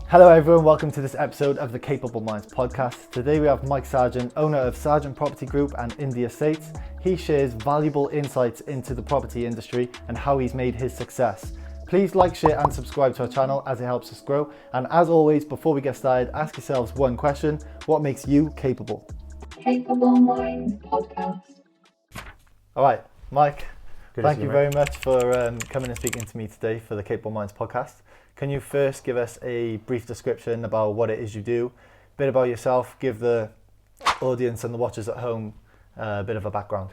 Hello everyone, welcome to this episode of the Capable Minds podcast. Today we have Mike Sargent, owner of Sargent Property Group and Indii Estates. He shares valuable insights into the property industry and how he's made his success. Please like, share and subscribe to our channel as it helps us grow. And as always, before we get started, ask yourselves one question: what makes you capable? Capable Minds podcast. All right, Mike, thank you mate. very much for coming and speaking to me today for the Capable Minds podcast. Can you first give us a brief description about what it is you do, a bit about yourself, give the audience and the watchers at home a bit of a background?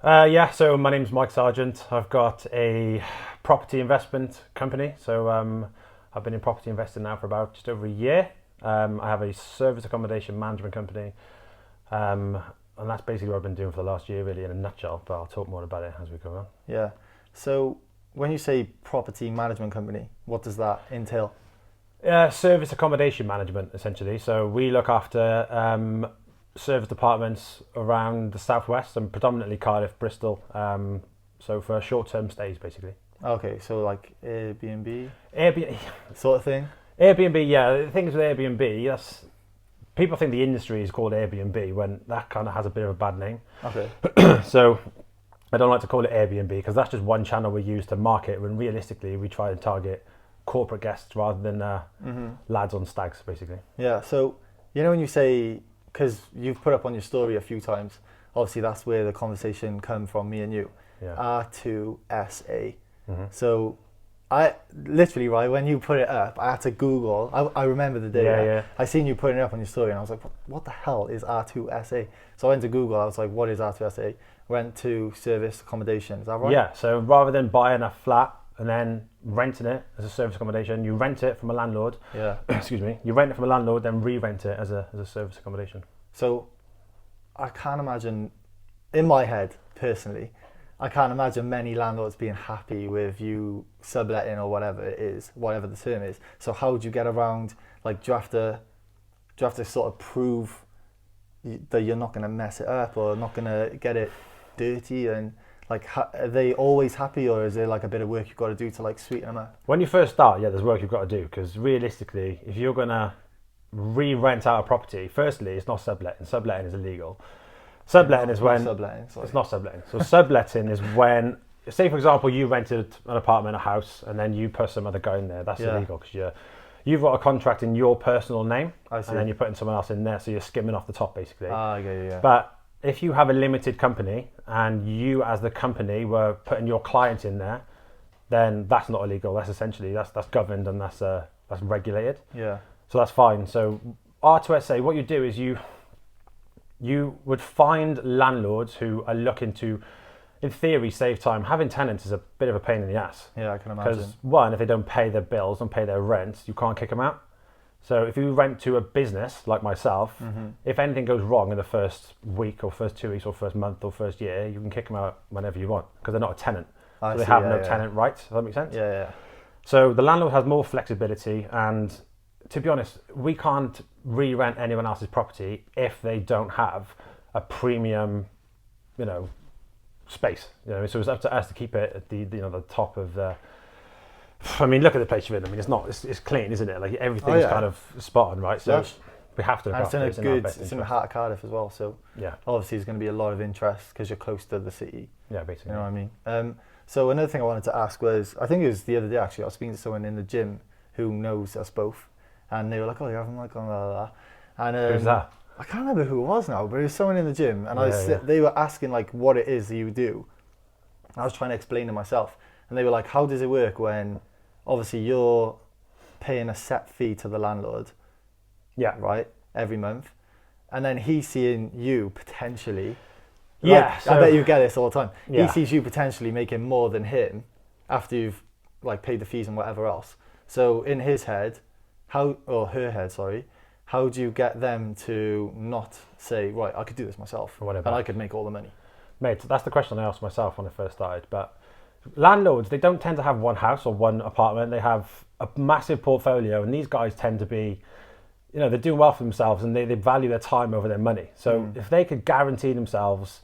So my name's Mike Sargent. I've got a property investment company. So I've been in property investing now for about just over a year. I have a service accommodation management company. And that's basically what I've been doing for the last year, really, in a nutshell. But I'll talk more about it as we go on. Yeah. So when you say property management company, what does that entail? Service accommodation management, essentially. So we look after service departments around the southwest and predominantly Cardiff, Bristol. So for short-term stays, basically. Okay, so like Airbnb sort of thing? Airbnb, yeah. The thing is with Airbnb, people think the industry is called Airbnb when that kind of has a bit of a bad name. Okay. So I don't like to call it Airbnb because that's just one channel we use to market, when realistically we try and target corporate guests rather than lads on stags, basically. Yeah, so you know when you say, because you've put up on your story a few times, obviously that's where the conversation come from, me and you, Yeah. R2SA. So I literally, right, when you put it up, I had to Google. I remember the day. Yeah. I seen you putting it up on your story and I was like, what the hell is R2SA? So I went to Google. I was like, what is R2SA? Went to service accommodation. Is that right? Yeah, so rather than buying a flat and then renting it as a service accommodation, you rent it from a landlord. Yeah. Excuse me. You rent it from a landlord, then re-rent it as a service accommodation. So I can't imagine, in my head personally, I can't imagine many landlords being happy with you subletting or whatever it is, whatever the term is. So how would you get around, like, do you have to sort of prove that you're not going to mess it up or not going to get it dirty, and like, are they always happy, or is there like a bit of work you've got to do to like sweeten them up? When you first start, yeah, there's work you've got to do, because realistically, if you're going to re-rent out a property, firstly, it's not subletting. Subletting is illegal. Subletting is when... Subletting, sorry. It's not subletting. So subletting is when, say for example, you rented an apartment, a house, and then you put some other guy in there. That's illegal, because you've got a contract in your personal name, and then you're putting someone else in there, so you're skimming off the top, basically. Yeah. But if you have a limited company and you as the company were putting your client in there, then that's not illegal. That's essentially, that's governed and that's regulated. Yeah. So that's fine. So R2SA, what you do is you would find landlords who are looking to, in theory, save time. Having tenants is a bit of a pain in the ass. Yeah, I can imagine. Because one, if they don't pay their bills, don't pay their rent, you can't kick them out. So if you rent to a business like myself, if anything goes wrong in the first week or first 2 weeks or first month or first year, you can kick them out whenever you want, because they're not a tenant. So they have no tenant rights. Does that make sense? Yeah. So the landlord has more flexibility, and to be honest, we can't re-rent anyone else's property if they don't have a premium, space. So it's up to us to keep it at the top of the. I mean, look at the place you're in. I mean, it's clean, isn't it? Like everything's kind of spot on, right? So we have to look after it. It's in the heart of Cardiff as well. So yeah, obviously there's going to be a lot of interest because you're close to the city. Yeah, basically. You know what I mean? So another thing I wanted to ask was, I think it was the other day actually, I was speaking to someone in the gym who knows us both, and they were like, oh, you haven't like on that. And who's that? I can't remember who it was now, but it was someone in the gym, and they were asking like what it is that you do. I was trying to explain to myself, and they were like, how does it work when obviously you're paying a set fee to the landlord, right, every month, and then he's seeing you potentially, I bet you get this all the time, he sees you potentially making more than him after you've like paid the fees and whatever else. So in his head, how do you get them to not say, right, I could do this myself, or whatever, and I could make all the money? Mate, that's the question I asked myself when I first started. But landlords, they don't tend to have one house or one apartment. They have a massive portfolio, and these guys tend to be, they're doing well for themselves, and they value their time over their money. So if they could guarantee themselves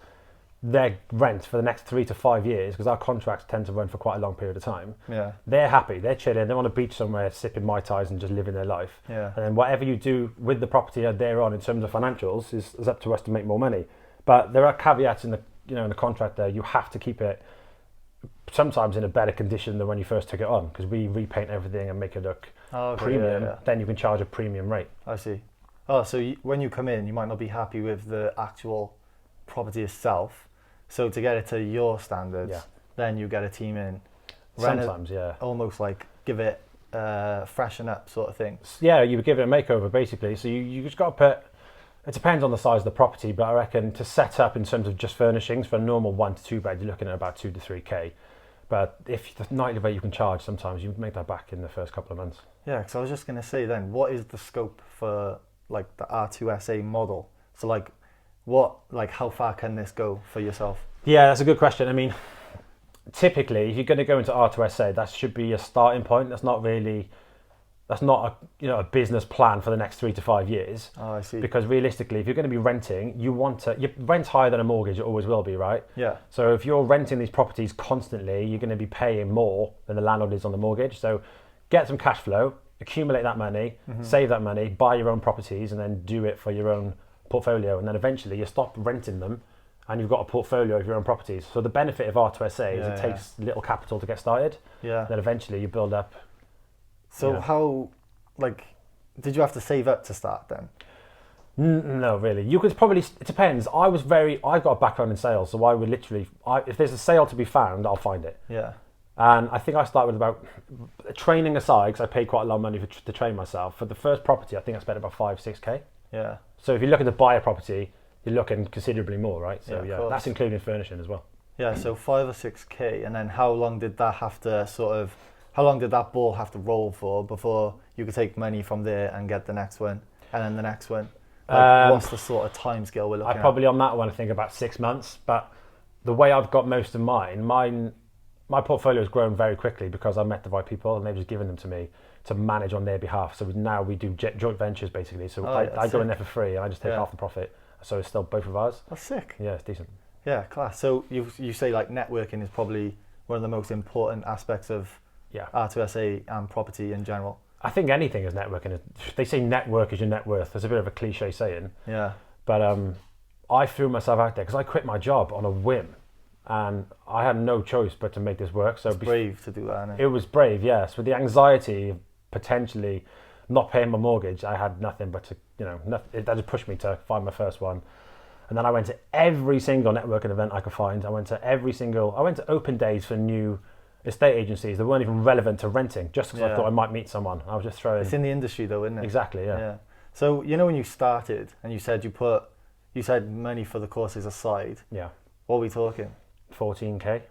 their rent for the next 3 to 5 years, because our contracts tend to run for quite a long period of time. Yeah. They're happy, they're chilling, they're on a beach somewhere sipping Mai Tais and just living their life. Yeah. And then whatever you do with the property thereon in terms of financials is up to us to make more money. But there are caveats in the in the contract there. You have to keep it sometimes in a better condition than when you first took it on, because we repaint everything and make it look premium. Yeah. Then you can charge a premium rate. I see. Oh, so when you come in, you might not be happy with the actual property itself. So to get it to your standards, then you get a team in. Sometimes, almost like give it freshen up sort of thing. Yeah, you would give it a makeover basically. So you just got to put. It depends on the size of the property, but I reckon to set up in terms of just furnishings for a normal 1 to 2 bed, you're looking at about 2 to 3k. But if the nightly rate you can charge, sometimes you make that back in the first couple of months. Yeah, because I was just going to say then, what is the scope for like the R2SA model? So how far can this go for yourself? Yeah, that's a good question. I mean, typically, if you're going to go into R2SA, that should be a starting point. That's not a business plan for the next 3 to 5 years. Oh, I see. Because realistically, if you're going to be renting, you rent higher than a mortgage, it always will be, right? Yeah. So if you're renting these properties constantly, you're going to be paying more than the landlord is on the mortgage. So get some cash flow, accumulate that money, save that money, buy your own properties, and then do it for your own portfolio. And then eventually you stop renting them and you've got a portfolio of your own properties. So the benefit of R2SA is it takes little capital to get started. Yeah. Then eventually you build up. So how, did you have to save up to start then? No, really. You could probably, it depends. I've got a background in sales, so I would literally, if there's a sale to be found, I'll find it. Yeah. And I think I started with about, training aside, because I paid quite a lot of money to train myself. For the first property, I think I spent about 5-6k. Yeah. So if you're looking to buy a property, you're looking considerably more, right? So yeah, that's including furnishing as well. Yeah, so 5 or 6k, and then how long did that ball have to roll for before you could take money from there and get the next one, and then the next one? What's the sort of time scale we're looking at? Probably on that one, I think about 6 months. But the way I've got most of my portfolio has grown very quickly because I met the right people and they've just given them to me to manage on their behalf. So now we do joint ventures basically. So I go in there for free and I just take half the profit. So it's still both of ours. That's sick. Yeah, it's decent. Yeah, class. So you say networking is probably one of the most important aspects of R2SA and property in general. I think anything is networking. They say network is your net worth. That's a bit of a cliche saying. Yeah. But I threw myself out there because I quit my job on a whim, and I had no choice but to make this work. So it's brave to do that, isn't it? It was brave, yes. With the anxiety of potentially not paying my mortgage, I had nothing but to, that just pushed me to find my first one. And then I went to every single networking event I could find. I went to open days for new estate agencies that weren't even relevant to renting, just because I thought I might meet someone. I was just throwing. It's in the industry though, isn't it? Exactly, yeah. So when you started and you said you said money for the courses aside. Yeah. What are we talking? 14k.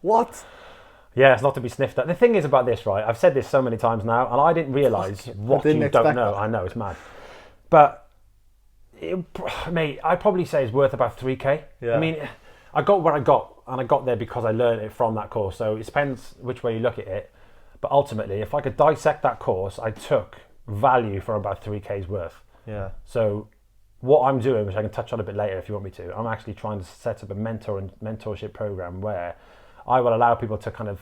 What? Yeah, it's not to be sniffed at. The thing is about this, right? I've said this so many times now, and I didn't realise what you don't know. I know, it's mad. But, mate, I'd probably say it's worth about 3k. Yeah. I mean, I got where I got, and I got there because I learned it from that course. So it depends which way you look at it. But ultimately, if I could dissect that course, I took value for about 3k's worth. Yeah. So what I'm doing, which I can touch on a bit later if you want me to, I'm actually trying to set up a mentorship program where I will allow people to kind of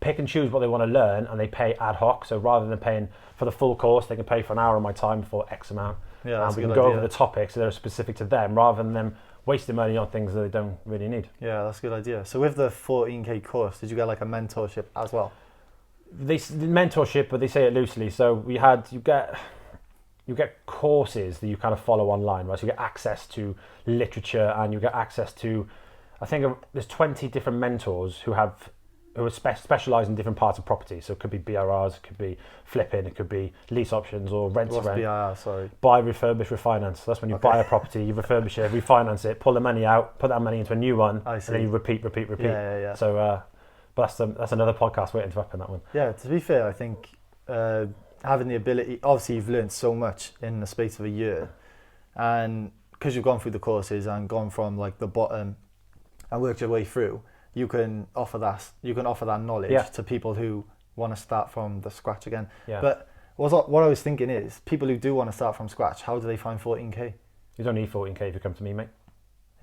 pick and choose what they want to learn, and they pay ad hoc. So rather than paying for the full course, they can pay for an hour of my time for X amount. Yeah, and we can go over the topics that are specific to them, rather than them wasting money on things that they don't really need. Yeah, that's a good idea. So with the 14k course, did you get like a mentorship as well? The mentorship, but they say it loosely. So you get courses that you kind of follow online, right? So you get access to literature, and you get access to, I think there's 20 different mentors who are specialise in different parts of property. So it could be BRRs, it could be flipping, it could be lease options or rent to rent. BRR, sorry? Buy, refurbish, refinance. So that's when you buy a property, you refurbish it, refinance it, pull the money out, put that money into a new one, and then you repeat. Yeah. So, but that's another podcast waiting to happen, that one. Yeah, to be fair, I think having the ability, obviously you've learned so much in the space of a year, and because you've gone through the courses and gone from like the bottom and worked your way through, you can offer that knowledge to people who want to start from the scratch again. Yeah. But what I was thinking is, people who do want to start from scratch, how do they find 14k? You don't need 14k if you come to me, mate.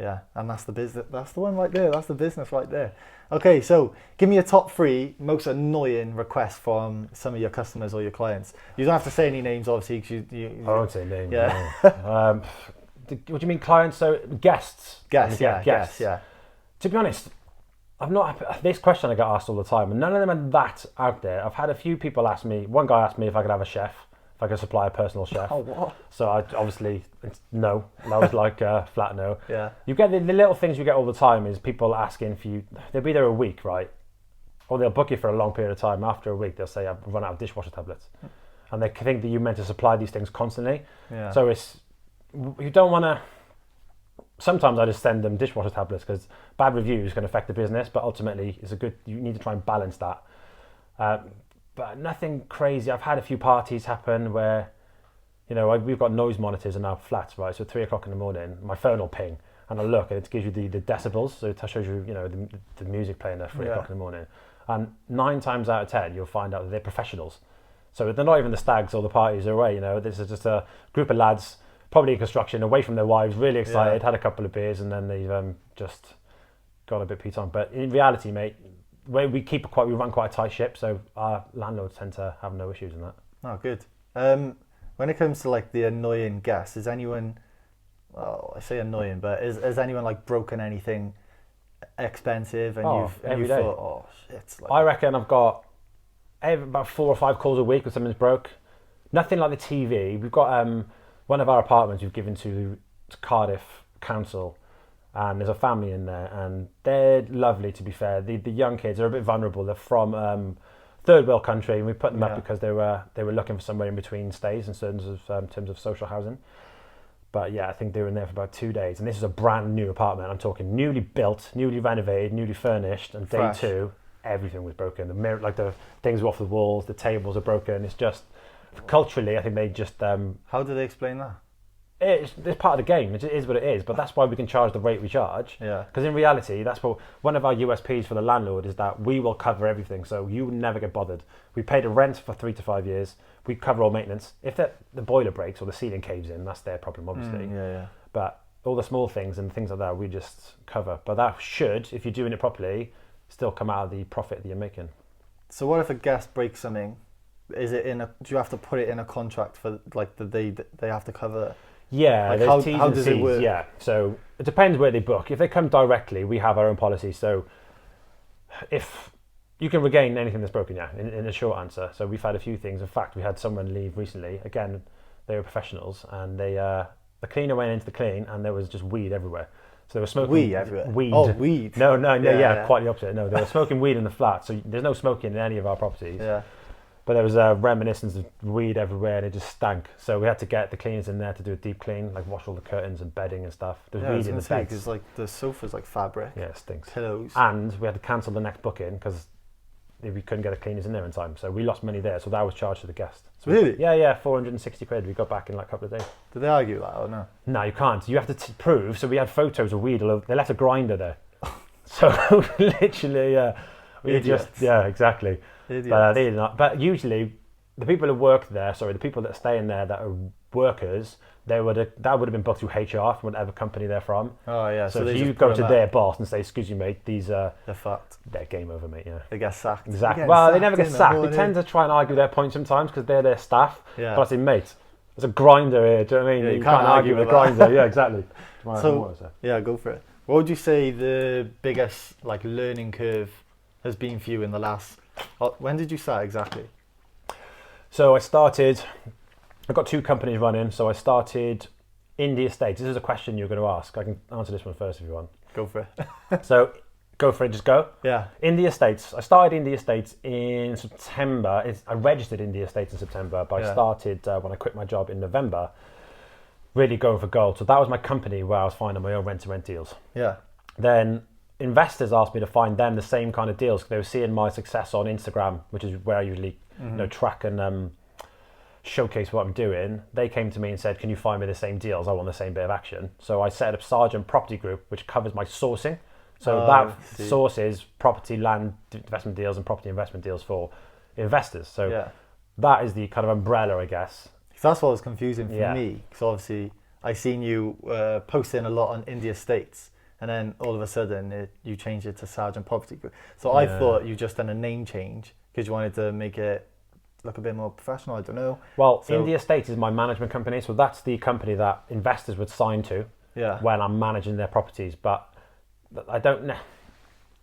Yeah, and that's the business. That's the one right there. That's the business right there. Okay, so give me your top 3 most annoying requests from some of your customers or your clients. You don't have to say any names, obviously. 'Cause you I won't say names. Yeah. No. What do you mean clients? So guests? Guests, guests, yeah. To be honest, this question I get asked all the time, and none of them are that out there. I've had a few people ask me, one guy asked me if I could have a chef, if I could supply a personal chef. Oh, what? So it's no. That was like flat no. Yeah. You get the little things you get all the time is people asking for you, they'll be there a week, right? Or they'll book you for a long period of time. After a week, they'll say, I've run out of dishwasher tablets. And they think that you're meant to supply these things constantly. Yeah. So you don't want to. Sometimes I just send them dishwasher tablets because bad reviews can affect the business, but ultimately you need to try and balance that. But nothing crazy. I've had a few parties happen where, we've got noise monitors in our flats, right? So at 3 o'clock in the morning, my phone will ping and I look and it gives you the decibels. So it shows you, the music playing at 3 o'clock in the morning. And 9 times out of 10, you'll find out that they're professionals. So they're not even the stags or the parties are away, This is just a group of lads, probably in construction, away from their wives, really excited, had a couple of beers, and then they've just gone a bit peed on. But in reality, mate, we run quite a tight ship, so our landlords tend to have no issues in that. Oh, good. When it comes to like the annoying guests, is anyone? Well, I say annoying, but has anyone like broken anything expensive and you've thought, oh shit? I reckon I've got about 4 or 5 calls a week when something's broke. Nothing like the TV. We've got one of our apartments we've given to Cardiff Council, and there's a family in there, and they're lovely, to be fair. The young kids are a bit vulnerable. They're from third world country, and we put them up because they were looking for somewhere in between stays in terms of social housing. But yeah, I think they were in there for about 2 days, and this is a brand new apartment. I'm talking newly built, newly renovated, newly furnished, and day 2, everything was broken. The mirror, like the things were off the walls, the tables are broken. It's just culturally, I think they just. How do they explain that? It's part of the game. It is what it is, but that's why we can charge the rate we charge. Yeah. Because in reality, that's what one of our USPs for the landlord is, that we will cover everything, so you will never get bothered. We pay the rent for 3 to 5 years. We cover all maintenance. If the boiler breaks or the ceiling caves in, that's their problem, obviously. Yeah. But all the small things and things like that, we just cover. But that should, if you're doing it properly, still come out of the profit that you're making. So what if a guest breaks something? Do you have to put it in a contract for like that they have to cover? Yeah, like there's T's how and does C's, it work? yeah. So it depends where they book. If they come directly, we have our own policy. So if you can regain anything that's broken, in a short answer. So we've had a few things. In fact, we had someone leave recently. Again, they were professionals, and the cleaner went into the clean, and there was just weed everywhere. So they were smoking weed everywhere. Weed. Oh, weed. No, quite the opposite. No, they were smoking weed in the flat. So there's no smoking in any of our properties. Yeah. But there was a reminiscence of weed everywhere, and it just stank. So we had to get the cleaners in there to do a deep clean, like wash all the curtains and bedding and stuff. There's weed in the beds. Because like the sofa's like fabric. Yeah, it stinks. Pillows. And we had to cancel the next booking because we couldn't get the cleaners in there in time. So we lost money there. So that was charged to the guest. So really? Yeah, 460 quid. We got back in like a couple of days. Did they argue that or no? No, you can't. You have to prove. So we had photos of weed all over. They left a grinder there. So literally, exactly. Idiots. But they did not. But usually, the people who work there, the people that stay in there that are workers, that would have been booked through HR from whatever company they're from. Oh yeah. So if you go to their boss and say, "Excuse me, mate, they're fucked. They're game over, mate." Yeah. They get sacked. Exactly. Well, they never get sacked. They tend to try and argue their point sometimes because they're their staff. Yeah. But I say, mate, there's a grinder here. Do you know what I mean? Yeah, you can't argue with a grinder. Yeah, exactly. Yeah, go for it. What would you say the biggest like learning curve has been for you in the last? When did you start exactly? So I've got 2 companies running. So I started Indii Estates. This is a question you're going to ask. I can answer this one first if you want. Go for it. So go for it, just go. Yeah. Indii Estates. I started Indii Estates in September. I registered Indii Estates in September, but I started when I quit my job in November, really going for gold. So that was my company where I was finding my own rent-to-rent deals. Yeah. Then investors asked me to find them the same kind of deals because they were seeing my success on Instagram, which is where I usually track and showcase what I'm doing. They came to me and said, "Can you find me the same deals? I want the same bit of action." So I set up Sargent Property Group, which covers my sourcing. So that sources property, land investment deals and property investment deals for investors. So that is the kind of umbrella, I guess. That's what was confusing for me, because obviously I seen you posting a lot on Indii Estates, and then all of a sudden you changed it to Sargent Property Group. So I thought you just done a name change because you wanted to make it look a bit more professional. I don't know. Well, Indii Estates is my management company, so that's the company that investors would sign to when I'm managing their properties. But I don't know.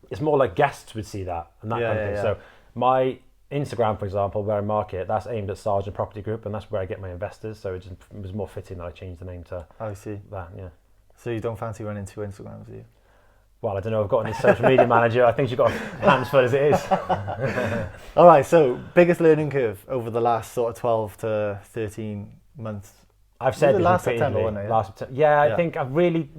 It's more like guests would see that and that kind of thing. So my Instagram, for example, where I market, that's aimed at Sargent Property Group, and that's where I get my investors. So it was more fitting that I changed the name to I see. that. Yeah. So you don't fancy running 2 Instagrams, do you? Well, I don't know. I've got a social media manager. I think she's got hands full as it is. All right. So biggest learning curve over the last sort of 12 to 13 months. I've said this last repeatedly. September, wasn't it? Last September. Yeah, I think I've really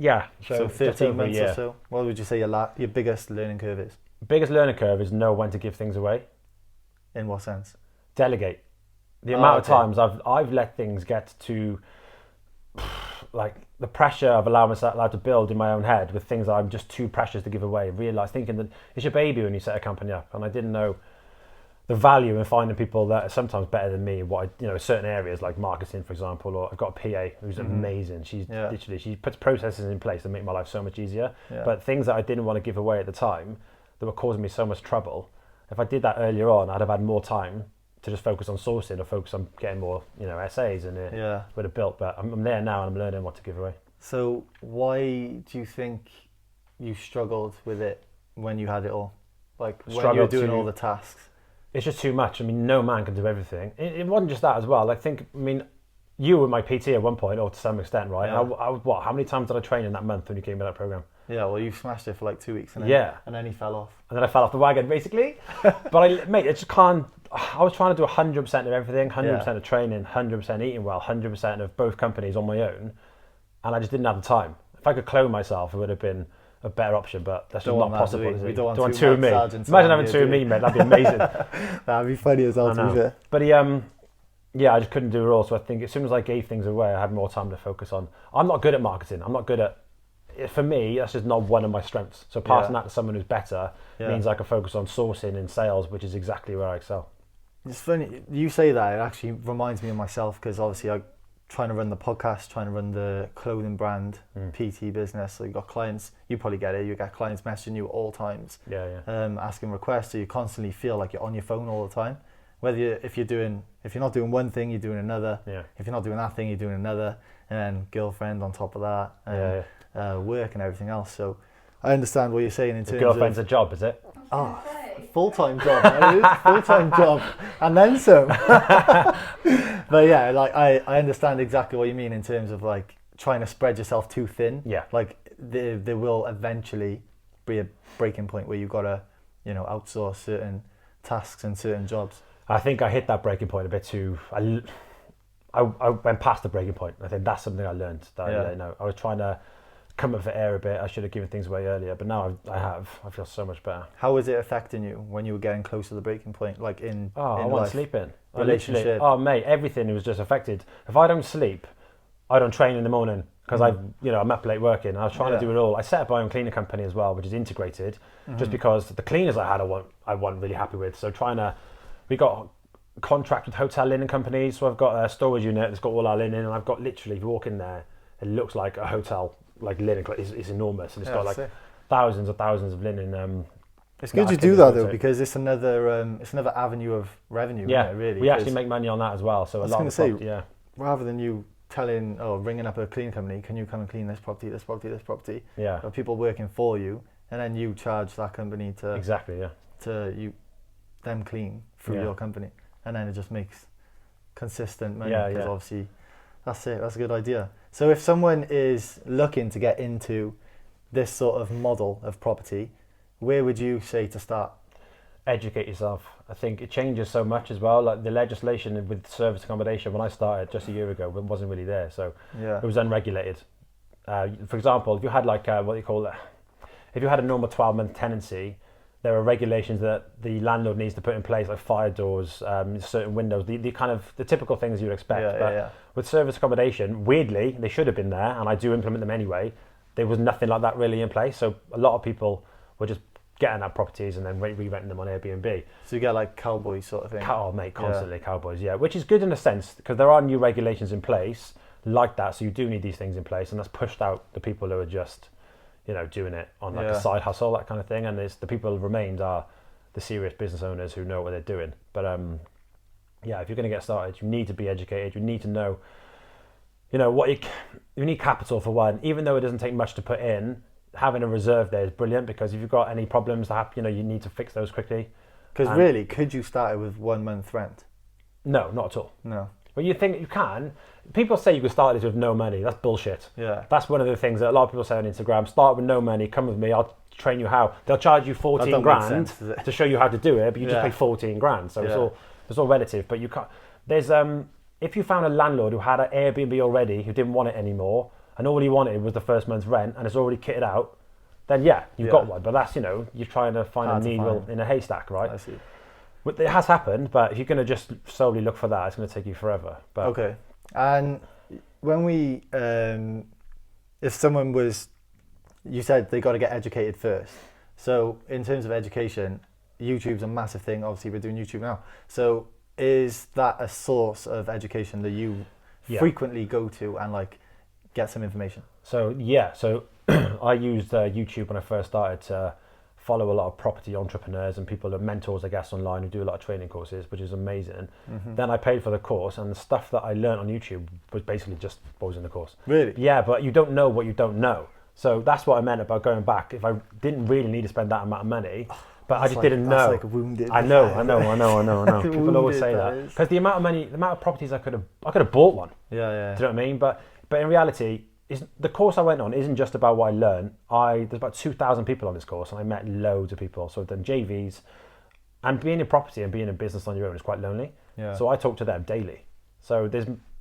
So 13 months or so. What would you say your biggest learning curve is? Biggest learning curve is know when to give things away. In what sense? Delegate. The amount of times I've let things get to like the pressure of allowing myself to build in my own head with things that I'm just too precious to give away. Thinking that it's your baby when you set a company up, and I didn't know the value in finding people that are sometimes better than me. Certain areas like marketing, for example, or I've got a PA who's amazing. She's literally, she puts processes in place that make my life so much easier. Yeah. But things that I didn't want to give away at the time that were causing me so much trouble. If I did that earlier on, I'd have had more time to just focus on sourcing or focus on getting more, essays and it would have built. But I'm there now and I'm learning what to give away. So why do you think you struggled with it when you had it all? Like when you were doing all the tasks? It's just too much. I mean, no man can do everything. It wasn't just that as well. You were my PT at one point, or to some extent, right? Yeah. How many times did I train in that month when you came in that program? Yeah, well, you smashed it for like 2 weeks, and then he fell off. And then I fell off the wagon, basically. But I just can't. I was trying to do 100% of everything, 100% of training, 100% eating well, 100% of both companies on my own, and I just didn't have the time. If I could clone myself, it would have been a better option, but that's just not possible. We don't want two of me. Imagine having 2 of me, mate. That'd be amazing. That'd be funny as well, to be fair. But I just couldn't do it all. So I think as soon as I gave things away, I had more time to focus on. I'm not good at marketing. I'm not good at. For me, that's just not one of my strengths. So passing that to someone who's better means I can focus on sourcing and sales, which is exactly where I excel. It's funny you say that. It actually reminds me of myself because obviously I'm trying to run the podcast, trying to run the clothing brand, PT business. So you've got clients. You probably get it. You get clients messaging you at all times, asking requests. So you constantly feel like you're on your phone all the time. If you're not doing one thing, you're doing another. Yeah. If you're not doing that thing, you're doing another, and then girlfriend on top of that. Work and everything else. So I understand what you're saying in terms of girlfriend's a job, is it? Full-time job. Full-time job and then some. But yeah, like I understand exactly what you mean in terms of like trying to spread yourself too thin. Yeah. Like there will eventually be a breaking point where you've got to outsource certain tasks and certain jobs. I think I hit that breaking point a bit too. I went past the breaking point. I think that's something I learned. I was trying to come up for air a bit. I should have given things away earlier, but now I feel so much better. How was it affecting you when you were getting close to the breaking point? Like I wasn't sleeping. Relationship. Oh mate, everything was just affected. If I don't sleep, I don't train in the morning because I'm up late working. I was trying to do it all. I set up my own cleaner company as well, which is integrated, just because the cleaners I had I wasn't really happy with. So we got a contract with hotel linen companies. So I've got a storage unit that's got all our linen, and I've got literally, if you walk in there, it looks like a hotel. Like linen, it's enormous, and it's got like thousands of linen. It's good you do that though, because it's another avenue of revenue. Yeah, really. We actually make money on that as well. So rather than you ringing up a cleaning company, can you come and clean this property, this property, this property? Yeah. Or people working for you, and then you charge that company to them clean through your company, and then it just makes consistent money. Because obviously, that's it. That's a good idea. So if someone is looking to get into this sort of model of property, where would you say to start? Educate yourself. I think it changes so much as well. Like the legislation with service accommodation, when I started just a year ago, it wasn't really there. So it was unregulated. For example, if you had if you had a normal 12-month tenancy, there are regulations that the landlord needs to put in place, like fire doors, certain windows, the typical things you'd expect. With service accommodation, weirdly, they should have been there, and I do implement them anyway. There was nothing like that really in place, so a lot of people were just getting at properties and then re-renting them on Airbnb. So you get like cowboy sort of thing? Constantly cowboys, which is good in a sense, because there are new regulations in place like that. So you do need these things in place, and that's pushed out the people who are just, doing it on like a side hustle, that kind of thing. And there's the people who remained are the serious business owners who know what they're doing. But if you're going to get started, you need to be educated. You need to know, what you need capital for one. Even though it doesn't take much to put in, having a reserve there is brilliant, because if you've got any problems that happen, you need to fix those quickly. Because really, could you start it with 1 month rent? No, not at all. No. But you think you can. People say you can start this with no money. That's bullshit. Yeah. That's one of the things that a lot of people say on Instagram. Start with no money. Come with me. I'll train you how. They'll charge you 14 grand to show you how to do it, but you just pay 14 grand. So it's all relative. But you can't. There's if you found a landlord who had an Airbnb already, who didn't want it anymore, and all he wanted was the first month's rent, and it's already kitted out, then you've got one. But that's you're trying to find a needle in a haystack, right? I see. It has happened, but if you're going to just solely look for that, it's going to take you forever. But okay. And when we, if someone was, you said they got to get educated first. So in terms of education, YouTube's a massive thing. Obviously, we're doing YouTube now. So is that a source of education that you frequently go to and like get some information? So I used YouTube when I first started to follow a lot of property entrepreneurs and people, mentors, I guess, online who do a lot of training courses, which is amazing. Mm-hmm. Then I paid for the course, and the stuff that I learned on YouTube was basically just what was in the course. Really? Yeah, but you don't know what you don't know. So that's what I meant about going back. If I didn't really need to spend that amount of money, but I just didn't know. That's like wounded. I know. People always say that. Because the amount of money, the amount of properties I could have bought one. Yeah. Do you know what I mean? But in reality, the course I went on isn't just about what I learned. There's about 2,000 people on this course, and I met loads of people. So I've done JVs, and being in property and being in business on your own is quite lonely. Yeah. So I talk to them daily. So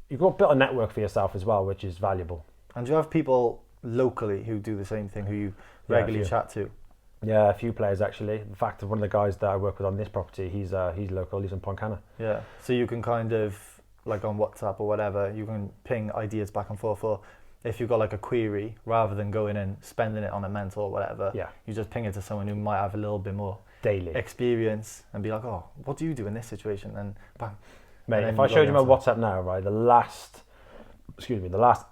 you've got built a network for yourself as well, which is valuable. And do you have people locally who do the same thing, who you regularly chat to? Yeah, a few players actually. In fact, one of the guys that I work with on this property, he's local. He's in Pontcanna. Yeah. So you can kind of, like on WhatsApp or whatever, you can ping ideas back and forth, or if you've got like a query, rather than going and spending it on a mentor or whatever, you just ping it to someone who might have a little bit more daily experience and be like, oh, what do you do in this situation? And bang. Mate, if I showed you my WhatsApp now, right, the last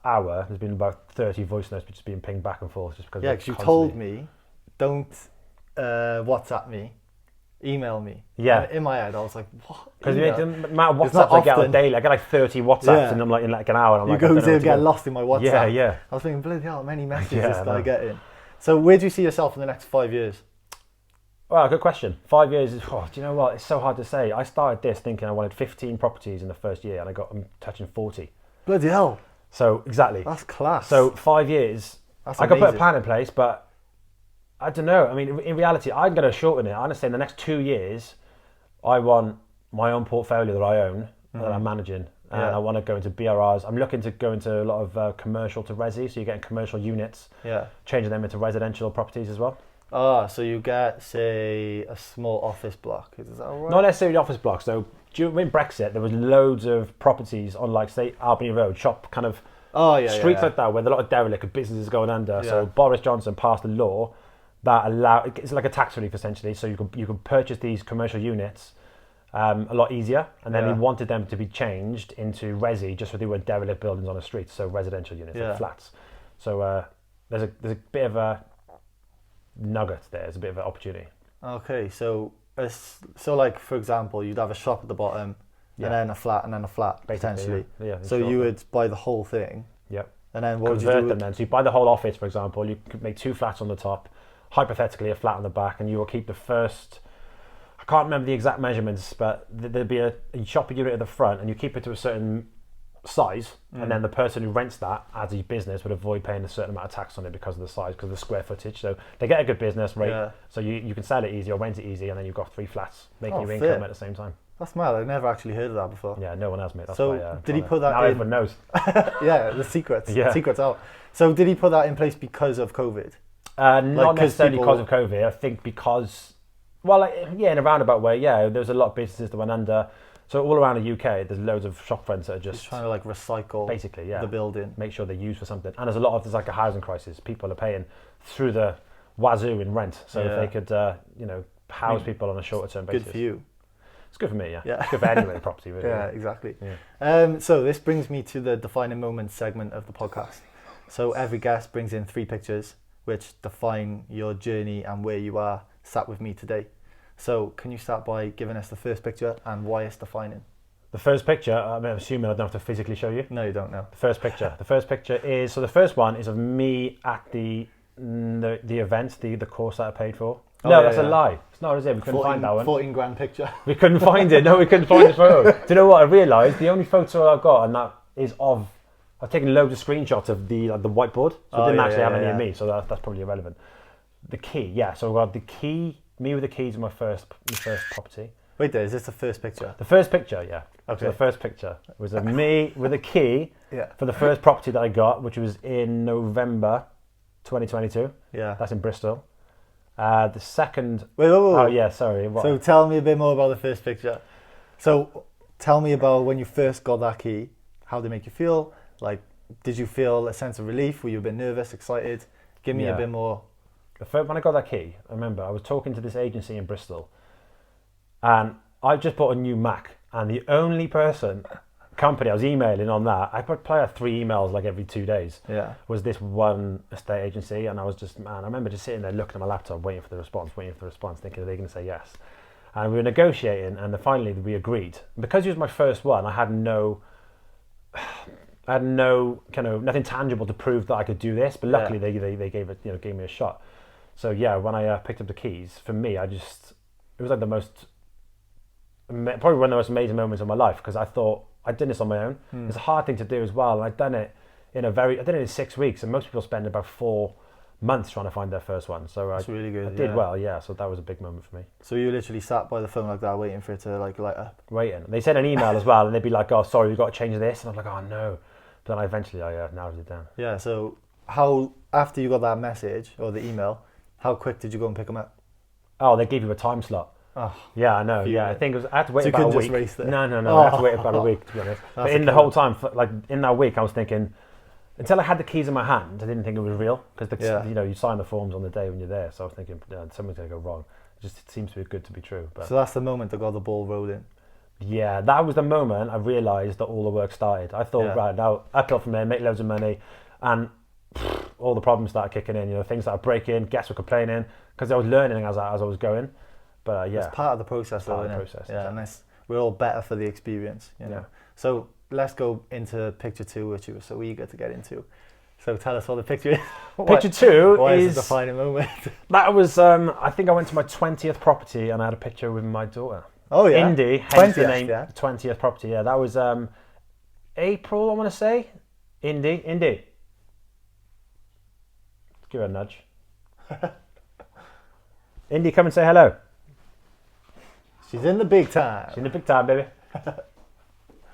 hour, there's been about 30 voice notes just being pinged back and forth. Just because because you told me, don't WhatsApp me, email me. Yeah. And in my head, I was like, what? Because the amount of WhatsApps I get on daily, I get like 30 WhatsApps and I'm like in like an hour. And I'm you go get lost in my WhatsApp. Yeah. I was thinking, bloody hell, many messages this guy getting. So where do you see yourself in the next 5 years? Well, good question. 5 years is, do you know what? It's so hard to say. I started this thinking I wanted 15 properties in the first year, and I'm touching 40. Bloody hell. So, exactly. That's class. So, 5 years, that's I could put a plan in place, but I don't know. I mean, in reality, I'm going to shorten it. I'm going to say in the next 2 years, I want my own portfolio that I own, that I'm managing, and I want to go into BRRs. I'm looking to go into a lot of commercial to resi, so you're getting commercial units, changing them into residential properties as well. So you get, say, a small office block. Is that right? Not necessarily office blocks. So during Brexit, there was loads of properties on, like, say, Albany Road, shop kind of streets like that, where there are a lot of derelict businesses going under. Yeah. So Boris Johnson passed a law that it's like a tax relief essentially. So you could purchase these commercial units a lot easier, and then he wanted them to be changed into resi, just so they were derelict buildings on a street. So residential units, like flats. So there's a bit of a nugget there. It's a bit of an opportunity. Okay, so like, for example, you'd have a shop at the bottom, and then a flat, and then a flat, potentially. Yeah, so you would buy the whole thing. Yep. And then what would you do? Them then. So you buy the whole office, for example. You could make 2 flats on the top, hypothetically a flat on the back, and you will keep the first. I can't remember the exact measurements, but there'd be a shop unit at the front, and you keep it to a certain size, and then the person who rents that as a business would avoid paying a certain amount of tax on it because of the size, because of the square footage. So they get a good business rate, so you can sell it easy or rent it easy, and then you've got 3 flats making your income at the same time. That's mad. I've never actually heard of that before. Yeah, no one has, mate. That's so why, did he put that now in? Everyone knows. Yeah, the secrets. Secrets out. So did he put that in place because of COVID? Not necessarily because of COVID. I think because, in a roundabout way, there was a lot of businesses that went under. So all around the UK, there's loads of shop fronts that are just trying to like recycle, basically, the building, make sure they're used for something. And there's like a housing crisis. People are paying through the wazoo in rent. So if they could, house people on a shorter term basis. Good for you. It's good for me, yeah. Yeah. It's good for anyone in property, really. Yeah, exactly. Yeah. So this brings me to the defining moments segment of the podcast. So every guest brings in 3 pictures which define your journey and where you are sat with me today. So can you start by giving us the first picture and why it's defining? The first picture, I'm assuming I don't have to physically show you. No, you don't know. The first picture. The first picture is, so the first one is of me at the event, the course that I paid for. Oh, no, yeah, that's a yeah. lie. It's not, is it? We couldn't 14, find that one. 14 grand picture. We couldn't find it. No, we couldn't find the photo. Do you know what I realised? The only photo I've got, and that is of, I've taken loads of screenshots of the whiteboard, so I didn't actually have any of me, so that's probably irrelevant. The key, yeah. So I've got the key, me with the keys of my first property. Wait there, is this the first picture? The first picture, yeah. Okay. So the first picture was of me with a key Yeah. for the first property that I got, which was in November 2022. Yeah. That's in Bristol. The second... Wait. Oh, yeah, sorry. What? So tell me a bit more about the first picture. So tell me about when you first got that key. How did it make you feel? Like, did you feel a sense of relief? Were you a bit nervous, excited? Give me a bit more. When I got that key, I remember I was talking to this agency in Bristol, and I just bought a new Mac, and the only company I was emailing on that, I probably had 3 emails like every 2 days, was this one estate agency, and I was just, I remember just sitting there looking at my laptop, waiting for the response, thinking, are they going to say yes? And we were negotiating, and then finally we agreed. Because it was my first one, I had no kind of nothing tangible to prove that I could do this, but luckily they gave it, gave me a shot. So yeah, when I picked up the keys, for me, it was like probably one of the most amazing moments of my life, because I thought I'd done this on my own. It's a hard thing to do as well, and I'd done it I did it in 6 weeks, and most people spend about 4 months trying to find their first one. So That's really good. I did well, yeah. So that was a big moment for me. So you literally sat by the phone like that, waiting for it to like light up. Waiting. They sent an email as well, and they'd be like, "Oh, sorry, we've got to change this," and I'm like, "Oh no." But then eventually I narrowed it down. Yeah. So how, after you got that message or the email, how quick did you go and pick them up? Oh, they gave you a time slot. Oh, yeah, I know. Yeah, I think it was. I had to wait so about a just week. race there? No. I had to wait about a week, to be honest. But in the whole time, like in that week, I was thinking, until I had the keys in my hand, I didn't think it was real, because you sign the forms on the day when you're there. So I was thinking, something's going to go wrong. It seems to be good to be true. But so that's the moment that got the ball rolling. yeah, that was the moment I realised that all the work started. I thought, right, now uphill from there, make loads of money, and all the problems started kicking in. Things started breaking, guests were complaining, because I was learning as I was going. But it's part of the process, though, isn't it? Yeah, and we're all better for the experience. Yeah. So let's go into picture 2, which you were so eager to get into. So tell us what the picture is. Picture 2 why is the defining moment? That was, I think I went to my 20th property, and I had a picture with my daughter. Oh yeah, Indii, hence the name. 20th property. Yeah, that was April, I want to say. Indii. Give her a nudge. Indii, come and say hello. She's in the big time. She's in the big time, baby.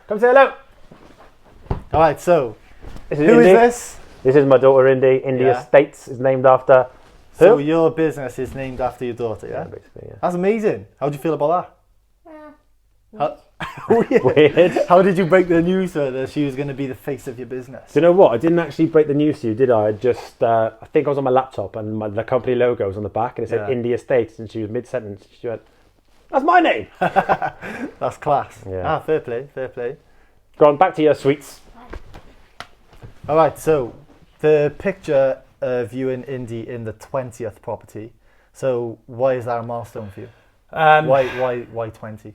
Come say hello. All right, so who is this? This is my daughter, Indii. Indii Estates is named after. So your business is named after your daughter, yeah? Yeah, basically, yeah. That's amazing. How do you feel about that? Weird. How did you break the news to her that she was going to be the face of your business? Do you know what? I didn't actually break the news to you, did I? I think I was on my laptop, and the company logo was on the back, and it said Indii Estates, and she was mid-sentence. She went, "That's my name." That's class. Yeah. Fair play. Go on, back to your sweets. All right, so the picture of you and Indii in the 20th property. So why is that a milestone for you? Why 20?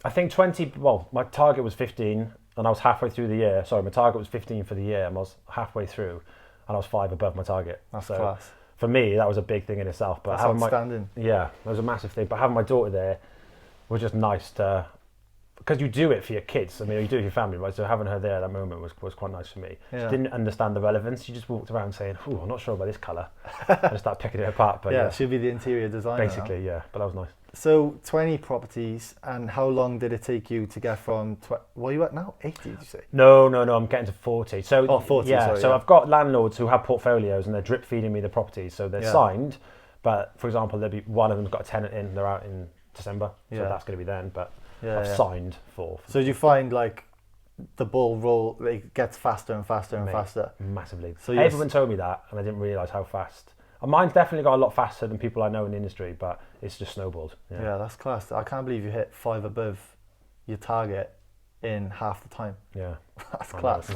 I think 20, well, my target was 15, and I was halfway through the year. Sorry, my target was 15 for the year, and I was halfway through, and I was 5 above my target. That's class. For me, that was a big thing in itself. But that's outstanding. That was a massive thing. But having my daughter there was just nice to, because you do it for your kids. I mean, you do it for your family, right? So having her there at that moment was quite nice for me. Yeah. She didn't understand the relevance. She just walked around saying, "Ooh, I'm not sure about this colour." And started picking it apart. But she'll be the interior designer. Basically, yeah. But that was nice. So 20 properties, and how long did it take you to get from, what are you at now? 80, did you say? No, I'm getting to 40. So 40, yeah, sorry, so I've got landlords who have portofolios, and they're drip feeding me the properties. So they're signed, but for example, there'll be one of them's got a tenant in, they're out in December, so that's going to be then, but I've signed 4. So do you find like the ball it gets faster and faster and faster? Massively. So everyone told me that, and I didn't realise how fast. Mine's definitely got a lot faster than people I know in the industry, but it's just snowballed. Yeah, that's class. I can't believe you hit 5 above your target in half the time. Yeah. That's class.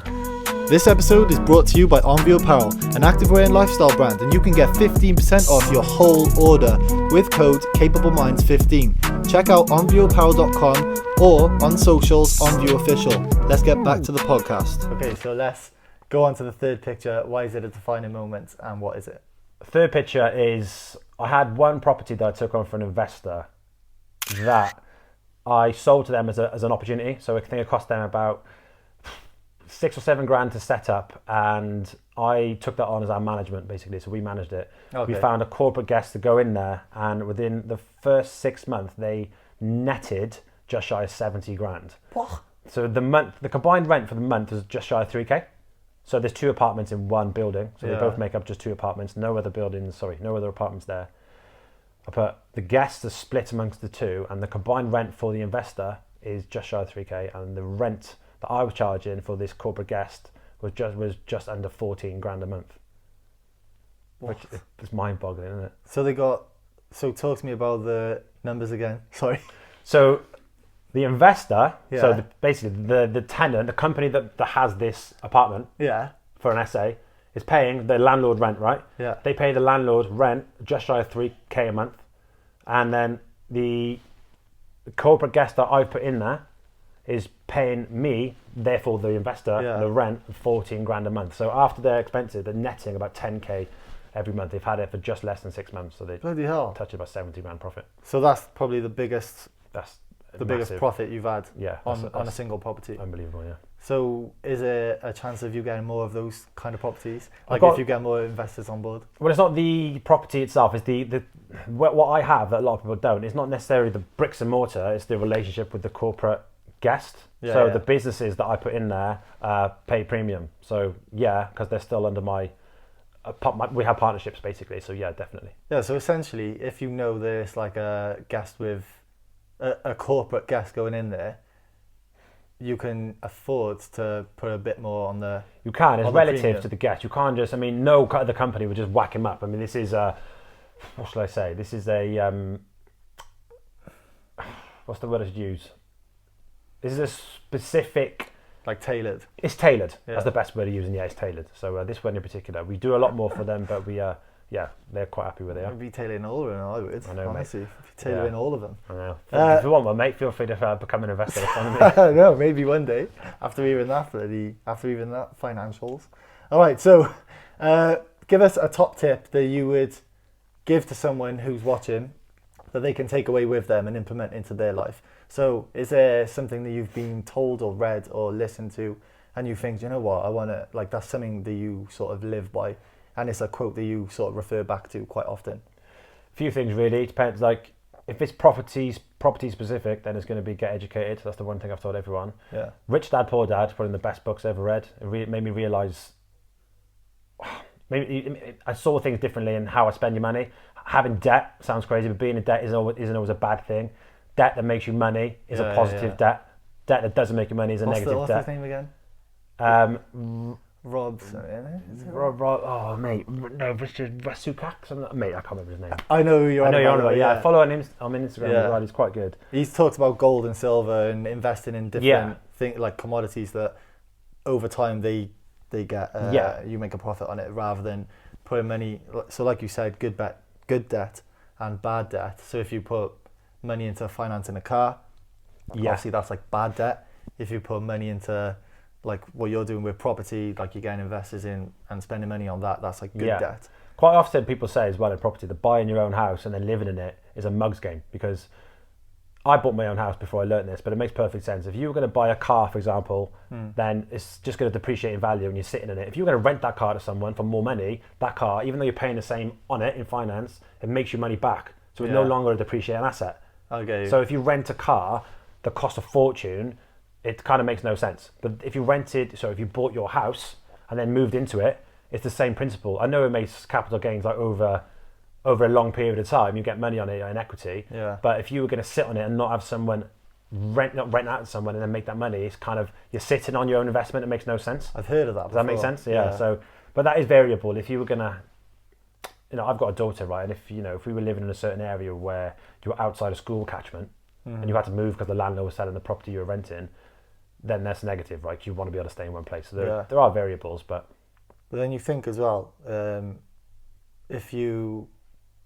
This episode is brought to you by Envio Apparel, an activewear and lifestyle brand, and you can get 15% off your whole order with code CapableMinds15. Check out envioapparel.com or on socials, EnvioOfficial. Let's get back to the podcast. Okay, so let's go on to the third picture. Why is it a defining moment and what is it? Third picture is I had one property that I took on for an investor that I sold to them as an opportunity. So I think it cost them about 6 or 7 grand to set up, and I took that on as our management basically. So we managed it. Okay. We found a corporate guest to go in there, and within the first 6 months they netted just shy of 70 grand. What? So the combined rent for the month was just shy of 3k. So there's 2 apartments in one building. So they both make up just 2 apartments. No other apartments there. But the guests are split amongst the 2, and the combined rent for the investor is just shy of 3k, and the rent that I was charging for this corporate guest was just under 14 grand a month. What? Which is mind-boggling, isn't it? So talk to me about the numbers again. Sorry. So the investor, basically the tenant, the company that has this apartment for an SA, is paying the landlord rent, right? Yeah. They pay the landlord rent just shy of 3k a month. And then the corporate guest that I've put in there is paying me, therefore the investor, the rent of 14 grand a month. So after their expenses, they're netting about 10k every month. They've had it for just less than 6 months. So they touch about 70 grand profit. So that's probably the biggest Massive. profit you've had on a single property. Unbelievable, yeah. So is there a chance of you getting more of those kind of properties? Like if you get more investors on board? Well, it's not the property itself. It's the what I have that a lot of people don't. It's not necessarily the bricks and mortar. It's the relationship with the corporate guest. The businesses that I put in there pay premium. So because they're still under we have partnerships basically. So definitely. Yeah. So essentially, if you know there's like a guest with a corporate guest going in there, you can afford to put a bit more on the. You can. It's relative premium to the guest. You can't just. I mean, no other company would just whack him up. I mean, this is what shall I say? This is a what's the word I should use? This is a specific. Like tailored. It's tailored. That's the best word to use, and it's tailored. So this one in particular, we do a lot more for them, but we they're quite happy with it. I'd be tailoring all of them, I would. I know, honestly, mate. Tailoring all of them. I know. If you want one, mate, feel free to become an investor. No, maybe one day after even that financials. All right, so give us a top tip that you would give to someone who's watching that they can take away with them and implement into their life. So is there something that you've been told or read or listened to and you think, you know what, I want to, like, that's something that you sort of live by, and it's a quote that you sort of refer back to quite often? A few things really. It depends. Like if it's property specific, then it's going to be get educated. That's the one thing I've told everyone. Yeah. Rich Dad Poor Dad, one of the best books I ever read. It made me realise. Maybe I saw things differently in how I spend your money. Having debt sounds crazy, but being in debt isn't always a bad thing. Debt that makes you money is a positive debt. Debt that doesn't make you money is a negative what's debt. What's his name again? Rob. Oh, mate. No, Richard Rasukak. Mate, I can't remember his name. I know who you're on about. Yeah, follow on Instagram as well. He's quite good. He's talked about gold and silver and investing in different things like commodities that over time they get. You make a profit on it rather than putting money. So, like you said, good debt and bad debt. So if you put money into financing a car, obviously that's like bad debt. If you put money into like what you're doing with property, like you're getting investors in and spending money on that, that's like good debt. Quite often people say as well in property that buying your own house and then living in it is a mug's game, because I bought my own house before I learned this, but it makes perfect sense. If you were going to buy a car, for example, then it's just going to depreciate in value and you're sitting in it. If you're going to rent that car to someone for more money, that car, even though you're paying the same on it in finance, it makes your money back. So it's no longer a depreciating asset. Okay. So if you rent a car that costs a fortune, it kind of makes no sense. But if you bought your house and then moved into it, it's the same principle. I know it makes capital gains like over a long period of time. You get money on it in equity. Yeah. But if you were going to sit on it and not have someone rent out to someone and then make that money, it's kind of, you're sitting on your own investment. It makes no sense. I've heard of that. Does that make sense? Yeah. So, but that is variable. If you were going to, I've got a daughter, right? And if we were living in a certain area where you were outside a school catchment and you had to move because the landlord was selling the property you were renting, then that's negative, right? 'Cause you want to be able to stay in one place. So there are variables, but then you think as well, if you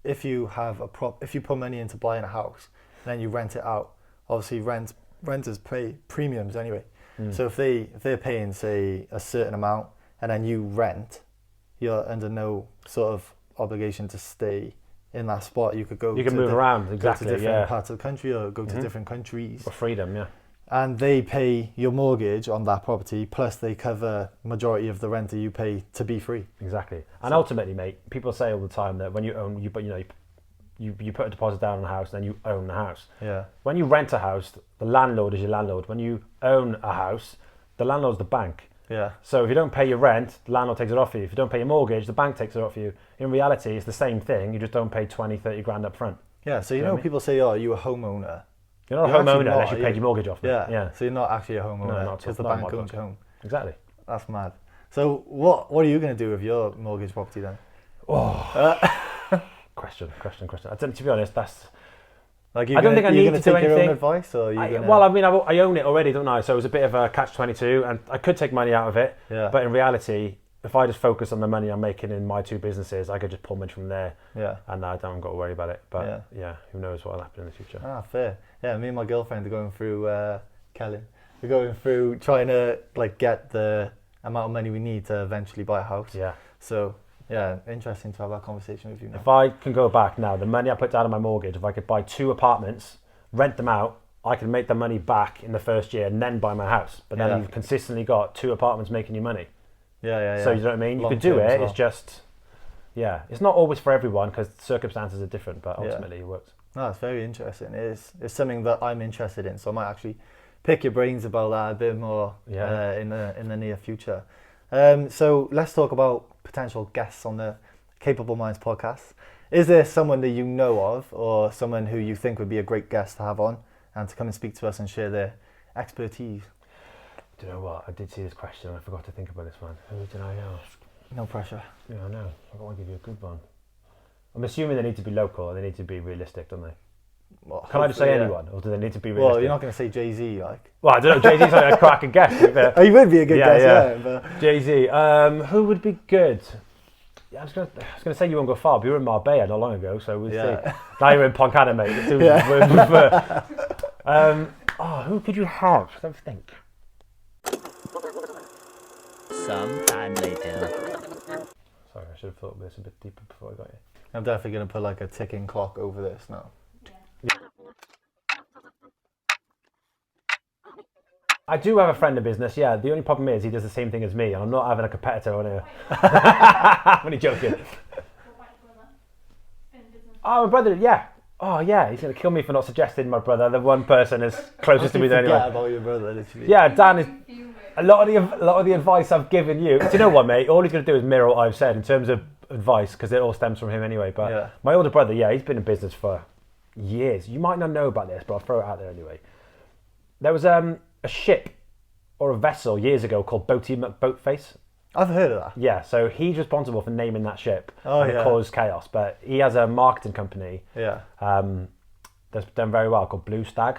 have if you put money into buying a house, then you rent it out. Obviously, renters pay premiums anyway. So if they're paying, say, a certain amount, and then you rent, you're under no sort of obligation to stay in that spot. You could move around, exactly, go to different parts of the country or go to different countries. For freedom, yeah. And they pay your mortgage on that property, plus they cover majority of the rent that you pay to be free. Exactly. And ultimately, mate, people say all the time that when you own, you put a deposit down on a house, and then you own the house. Yeah. When you rent a house, the landlord is your landlord. When you own a house, the landlord's the bank. Yeah. So if you don't pay your rent, the landlord takes it off you. If you don't pay your mortgage, the bank takes it off you. In reality, it's the same thing. You just don't pay 20, 30 grand up front. Yeah. So you know people say, "Oh, are you a homeowner?" You're not a homeowner unless you paid your mortgage off. Yeah. So you're not actually a homeowner No, because the bank owns your home. Exactly. That's mad. So what are you going to do with your mortgage property then? Question. To be honest, that's... Like I don't think I need to do take your own anything. advice, or Well, I mean, I own it already, don't I? So it was a bit of a catch-22, and I could take money out of it. Yeah. But in reality, if I just focus on the money I'm making in my two businesses, I could just pull money from there. Yeah. And I don't got to worry about it. But yeah, who knows what will happen in the future? Ah, fair. Yeah, me and my girlfriend are going through Kelly. We're going through trying to get the amount of money we need to eventually buy a house. Yeah. So yeah, interesting to have that conversation with you now. If I can go back now, the money I put down on my mortgage, if I could buy 2 apartments, rent them out, I can make the money back in the first year and then buy my house. But then you've consistently got 2 apartments making you money. Yeah. So you know what I mean? You could do it. It's just, it's not always for everyone because circumstances are different, but ultimately it works. No, it's very interesting. It's something that I'm interested in, so I might actually pick your brains about that a bit more in the near future. So let's talk about potential guests on the Capable Minds podcast. Is there someone that you know of, or someone who you think would be a great guest to have on and to come and speak to us and share their expertise? Do you know what? I did see this question. I forgot to think about this one. Who did I ask? No pressure. Yeah, I know. I want to give you a good one. I'm assuming they need to be local and they need to be realistic, don't they? Well, can I just say anyone, or do they need to be realistic? Well, you're not going to say Jay-Z, like. Well, I don't know. Jay-Z's like a cracking guest. Oh, he would be a good guest, but... Jay-Z. Who would be good? Yeah, I was going to say you won't go far, but you were in Marbella not long ago, so we'll see. Now you're in Pontcanna, mate. Who could you have? Don't think. Sometime later. Sorry, I should have thought of this a bit deeper before I got you. I'm definitely going to put like a ticking clock over this now. I do have a friend in business, yeah. The only problem is he does the same thing as me, and I'm not having a competitor on here. I'm only joking. Oh, my brother, yeah. Oh, yeah, he's going to kill me for not suggesting my brother. The one person is closest to me than anyone. About your brother, literally. Yeah, Dan is... A lot of the advice I've given you... Do you know what, mate? All he's going to do is mirror what I've said in terms of advice, because it all stems from him anyway. But my older brother, he's been in business for years. You might not know about this, but I'll throw it out there anyway. There was a ship or a vessel years ago called Boaty McBoatface. I've heard of that. Yeah, so he's responsible for naming that ship. And it caused chaos. But he has a marketing company that's done very well called Blue Stag.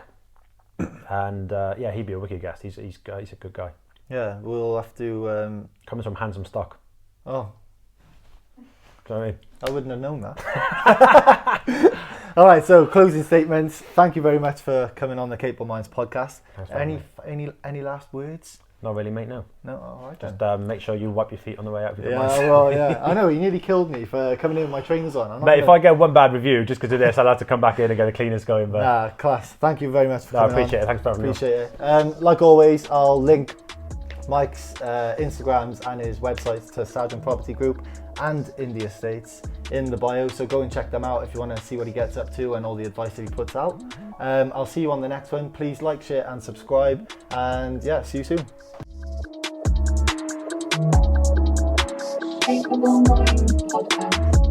And he'd be a wicked guest. He's a good guy. Yeah, we'll have to... Comes from handsome stock. Oh. Do you know what I mean? I wouldn't have known that. All right, so closing statements. Thank you very much for coming on the Capable Minds podcast. Any last words? Not really, mate, no. No, all right then. Just make sure you wipe your feet on the way out. I know, he nearly killed me for coming in with my trainers on. Mate, if I get one bad review just because of this, I'll have to come back in and get the cleaners going. But... Nah, class. Thank you very much for coming on. I appreciate it. Thanks for having me on. Appreciate it. Like always, I'll link Mike's Instagrams and his websites to Sargent Property Group and Indii Estates in the bio, so go and check them out if you want to see what he gets up to and all the advice that he puts out. I'll see you on the next one. Please like, share and subscribe, and see you soon. Capable Minds Podcast.